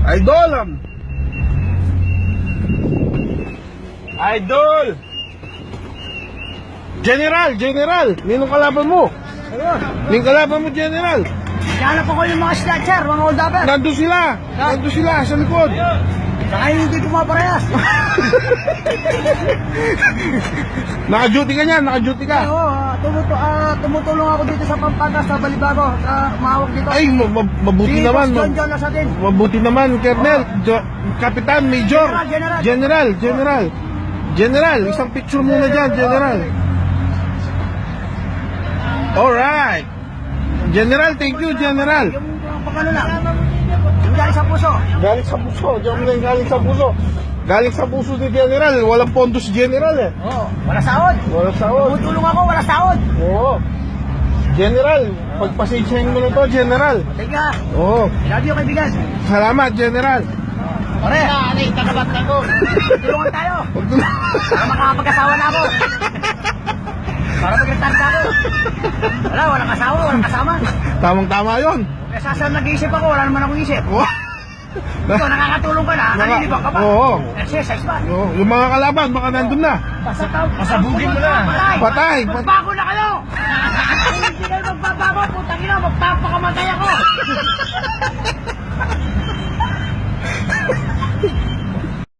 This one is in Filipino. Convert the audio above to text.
Idol! Idol! General! Ninong kalaban mo? Ninong kalaban mo, General? Hanap ako yung mga snatcher, mga hold upper. Nandun sila sa likod. Saka hindi pumaparehas. Naka-duty ka niyan, naka-duty ka. Oo, tumutulong ako dito sa Pampanga, sa Balibago, sa mahawak dito. Ay, mabuti Si naman. Boss John nasa din. Mabuti naman, Colonel, Kapitan, Major, General, isang picture muna dyan, General. Alright. General, thank you, General. Yung pagkano lang. Yung galing sa puso. Galing sa puso, galing sa puso. Galing sa puso ni General, walang pondo si General eh. Oo, wala sahod. Walang sahod. Tumutulong ako, wala sahod. Oo. General, pagpasensyahin mo na to, General. Teka, Oo. love you kaibigan. Salamat, General. Pare, tagabat na ko. Tulungan tayo. Para makakapag-asawa na ako. Para mag-retire na ako. Walang asawa, walang kasama. Tamang-tama yun. Kaya saan nag-iisip ako, wala naman akong isip. Oo. Ikaw, nakakatulong ka na, kanilibang ka ba? Oo. Exercise ba? Oo. Yung mga kalaban, baka nandun na. Pasabugin mo na. Patay. Magbago na kayo! Hindi kayo magbabago, putang ina, magpapakamatay ako!